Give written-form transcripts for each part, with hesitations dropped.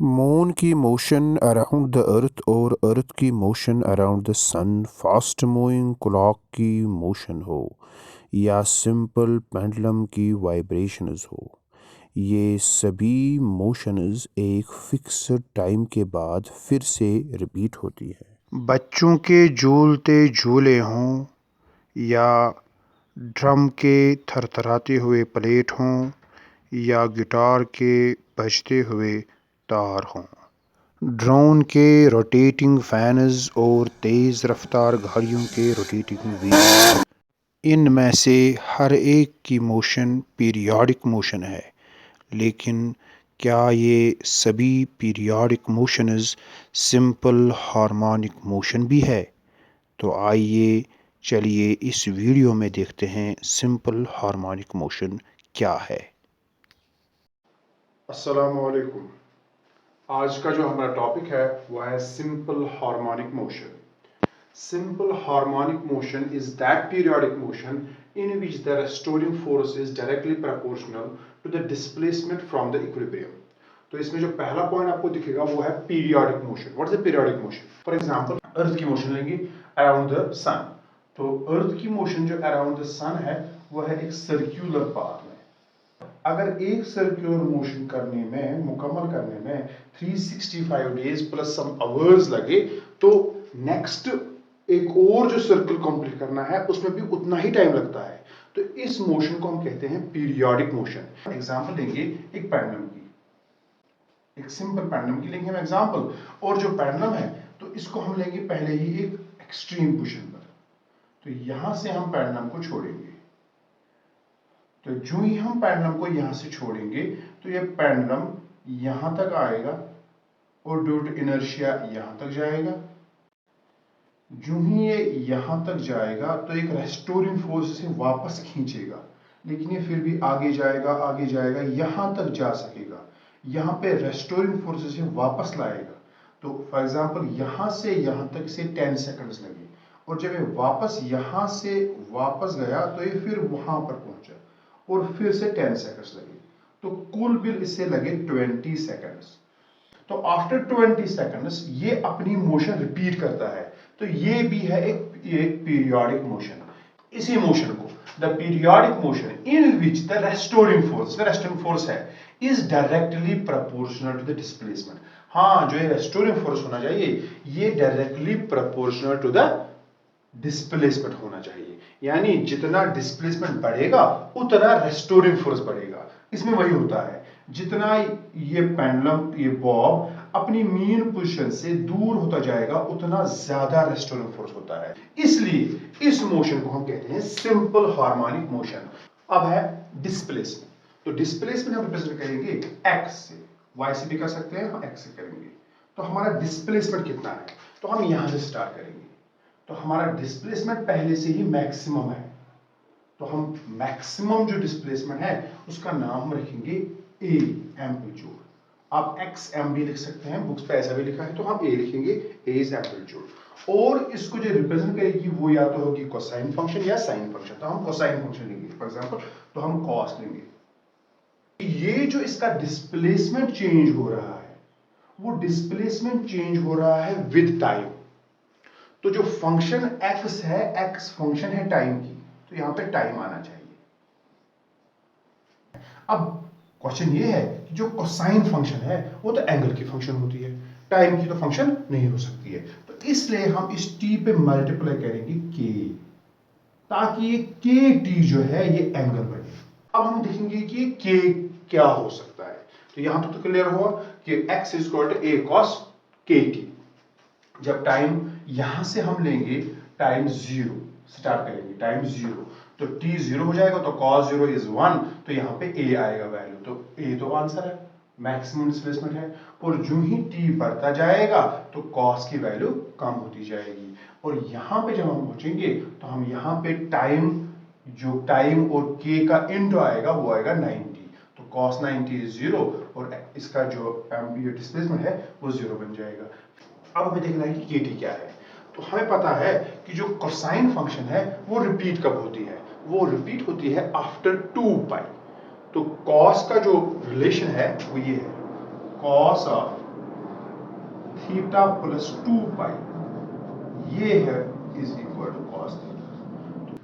Moon की motion around the earth और earth की motion around the sun, fast moving clock की motion हो या सिंपल पेंडुलम की वाइब्रेशंस हो, ये सभी मोशंस एक फिक्स्ड टाइम के बाद फिर से रिपीट होती है। बच्चों के झूलते झूले हों या ड्रम के थरथराते हुए प्लेट हों या गिटार के बजते हुए तार हों, ड्रोन के रोटेटिंग फैन्स और तेज़ रफ्तार गाड़ियों के रोटेटिंग व्हील्स, इनमें से हर एक की मोशन पीरियोडिक मोशन है। लेकिन क्या ये सभी periodic motions simple harmonic motion भी है? तो आइए चलिए इस वीडियो में देखते हैं सिंपल हार्मोनिक मोशन क्या है। अस्सलामुअलैकुम। आज का जो हमारा टॉपिक है वो है simple harmonic motion. Simple harmonic motion is that periodic motion in which the restoring force is directly proportional to the displacement from the equilibrium. तो इसमें जो पहला पॉइंट आपको दिखेगा वो है periodic motion. What is the periodic motion? For example earth की motion लेंगे अराउंड द सन। तो अर्थ की मोशन जो अराउंड द सन है वो है एक सर्कुलर पाथ में। अगर एक सर्कुलर मोशन करने में मुकम्मल करने में 365 डेज प्लस सम आवर्स लगे तो नेक्स्ट एक और जो सर्कल कंप्लीट करना है उसमें भी उतना ही टाइम लगता है। तो इस मोशन को हम कहते हैं पीरियोडिक मोशन। एग्जांपल लेंगे एक पेंडुलम की, एक सिंपल पेंडुलम की लेंगे हम एग्जांपल। और जो पेंडुलम है तो इसको हम लेंगे पहले ही एक एक्सट्रीम पोजीशन पर। तो यहां से हम पेंडुलम को छोड़ेंगे। तो जो ही हम पेंडुलम को यहां से छोड़ेंगे तो ये पेंडुलम यहां तक आएगा और ड्यू टू इनर्शिया यहां तक जाएगा। जो ही ये यहां तक जाएगा तो एक रेस्टोरिंग फोर्स से वापस खींचेगा, लेकिन ये फिर भी आगे जाएगा यहां तक जा सकेगा। यहां पे रेस्टोरिंग फोर्स से वापस लाएगा। तो फॉर एग्जांपल यहां से यहां तक इसे 10 सेकंड्स लगे और जब ये वापस यहां से वापस गया तो ये फिर वहां पर पहुंचा और फिर से 10 सेकंड्स लगे। तो कुल बिल इससे लगे 20 सेकंड्स। तो आफ्टर 20 सेकंड्स ये अपनी मोशन रिपीट करता है। तो ये भी है एक पीरियोडिक मोशन। इसी मोशन को the periodic motion in which the restoring force है is directly proportional to the displacement. हाँ, जो ये रेस्टोरिंग फोर्स होना चाहिए ये directly proportional to the displacement होना चाहिए। यानी जितना डिस्प्लेसमेंट बढ़ेगा उतना रेस्टोरिंग फोर्स बढ़ेगा। इसमें वही होता है, जितना ये पेंडुलम ये बॉब अपनी मीन पोजीशन से दूर होता जाएगा उतना ज्यादा रेस्टोरिंग फोर्स होता है। इसलिए इस मोशन को हम कहते हैं सिंपल हार्मोनिक मोशन। अब है डिस्प्लेसमेंट। तो डिस्प्लेसमेंट हम रिप्रेजेंट करेंगे एक्स से, वाई से भी कर सकते हैं, हम एक्स से करेंगे। तो हमारा डिस्प्लेसमेंट कितना है? तो हम यहां से स्टार्ट करेंगे। तो हमारा डिस्प्लेसमेंट पहले से ही मैक्सिमम है। तो हम मैक्सिमम जो डिस्प्लेसमेंट है उसका नाम हम रखेंगे ए, एम्पलीट्यूड। आप एक्स एम भी लिख सकते हैं, बुक्स पे ऐसा भी लिखा है तो हम ए लिखेंगे, ए इज एम्पलीट्यूड। और इसको जो रिप्रेजेंट करेगी वो या तो होगी कोसाइन फंक्शन या साइन फंक्शन। तो हम कोसाइन फंक्शन लेंगे फॉर एग्जांपल, तो हम कॉस लेंगे। ये जो इसका डिस्प्लेसमेंट चेंज हो रहा है वो डिस्प्लेसमेंट चेंज हो रहा है विद टाइम। तो जो फंक्शन एक्स है, एक्स फंक्शन है टाइम की, तो यहां पे टाइम आना चाहिए। अब क्वेश्चन ये है कि जो कोसाइन फंक्शन है वो तो एंगल की फंक्शन होती है, टाइम की तो फंक्शन नहीं हो सकती है। तो इसलिए हम इस टी पे मल्टीप्लाई करेंगे के, ताकि ये के टी जो है ये एंगल बने। अब हम देखेंगे कि के क्या हो सकता है। तो यहां तक तो क्लियर हुआ कि x is equal to a cos k t. जब टाइम यहां से हम लेंगे टाइम जीरो स्टार्ट करेंगे, टाइम जीरो, तो t जीरो हो जाएगा तो cos जीरो इज 1। तो यहां पे a आएगा वैल्यू। तो a तो आंसर है, मैक्सिमम डिस्प्लेसमेंट है। और जो ही t बढ़ता जाएगा तो cos की वैल्यू कम होती जाएगी। और यहां पे जब हम पहुंचेंगे तो हम यहां पे टाइम, जो टाइम और k का इंटू आएगा वो आएगा 90। तो cos 90 इज जीरो और इसका जो डिस्प्लेसमेंट है वो जीरो बन जाएगा। अब हमें देखना है कि के टी क्या है। तो हमें पता है कि जो कोसाइन फंक्शन है वो रिपीट कब होती है? वो रिपीट होती है आफ्टर 2 पाई। तो कॉस का जो रिलेशन है वो ये है, कॉस ऑफ थीटा प्लस 2 पाई, ये है is equal to cos theta.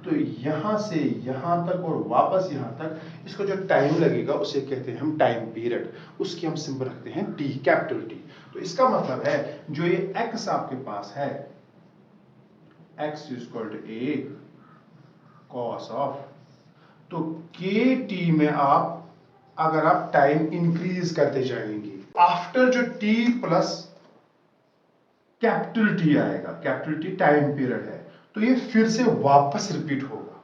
तो यहां से यहां तक और वापस यहां तक इसको जो टाइम लगेगा उसे कहते हैं हम टाइम पीरियड, उसकी हम सिंबल रखते हैं टी, कैपिटल टी। तो इसका मतलब है जो ये एक्स आपके पास है, x is equal to a cos of, तो के टी में आप अगर आप टाइम इंक्रीज करते जाएंगे, आफ्टर जो टी प्लस कैपिटल टी आएगा, कैपिटल टी टाइम पीरियड है, तो ये फिर से वापस रिपीट होगा।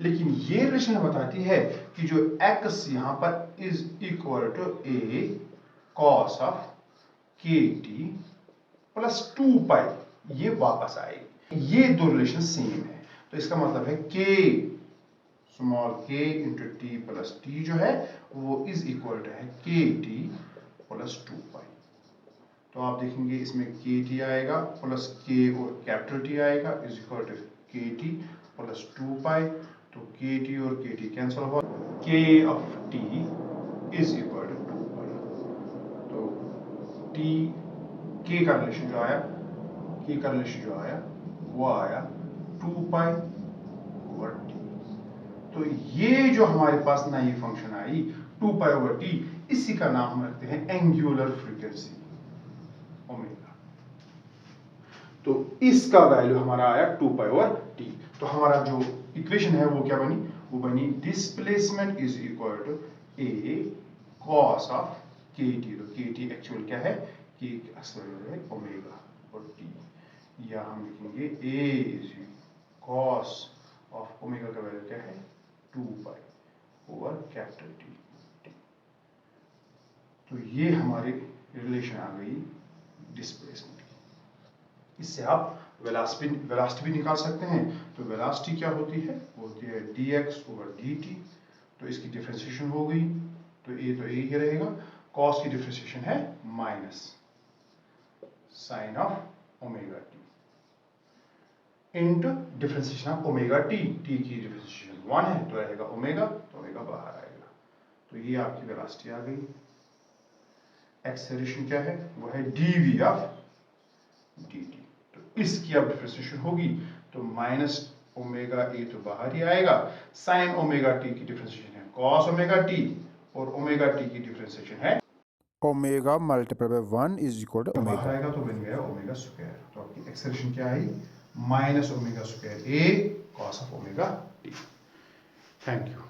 लेकिन ये रिलेशन बताती है कि जो x यहां पर is equal to a cos of k t plus 2 पाई, ये वापस आएगी। ये दो रिलेशन सेम है, तो इसका मतलब है के स्मॉल के इंटू टी प्लस टी जो है वो इज इक्वल टू है के टी प्लस 2 पाई। तो आप देखेंगे इसमें के टी आएगा प्लस के और कैपिटल टी आएगा is equal to k t plus 2 पाई। तो के टी और के टी कैंसिल हुआ, k of t is equal to 2 पाई। तो टी के का रिलेशन जो आया, के का रिलेशन जो आया वो आया 2 पाई ओवर टी। तो ये जो हमारे पास नई फंक्शन आई 2 पाई ओवर टी, इसी का नाम हम रखते हैं एंगुलर फ्रीक्वेंसी ओमेगा। तो इसका वैल्यू हमारा आया 2 पाई ओवर टी। तो हमारा जो इक्वेशन है वो क्या बनी, वो बनी displacement is equal to a cos of k t. तो के टी एक्चुअल क्या है, के एक्चुअल है ओमेगा और टी, या हम लिखेंगे ए इज कॉस ऑफ ओमेगा का वैल्यू क्या है 2 पाई ओवर कैपिटल टी। तो ये हमारी रिलेशन आ गई डिस्प्लेसमेंट की। इससे आप वेलोसिटी भी निकाल सकते हैं। तो वेलोसिटी क्या होती है, वो होती है dx ओवर dt। तो इसकी डिफरेंशिएशन हो गई, तो ए ही रहेगा, कॉस की डिफरेंशिएशन है minus sine of omega t into differentiation of omega t, t की डिफरेंशिएशन 1 है तो रहेगा ओमेगा, तो ओमेगा बाहर आएगा। तो ये आपकी वेलोसिटी आ गई। एक्सेलरेशन क्या है, वो है dv ऑफ dt। तो इसकी अब डिफरेंशिएशन होगी तो माइनस ओमेगा ए तो बाहर ही आएगा, साइन ओमेगा टी की डिफरेंशिएशन है कॉस ओमेगा टी, और ओमेगा टी की डिफरेंशिएशन है omega multiply by 1 is equal to बाहर ओमेगा। आएगा, तो बन गया ओमेगा स्क्वायर। तो आपकी एक्सेलरेशन क्या आई, minus omega square A cos of omega T. Thank you.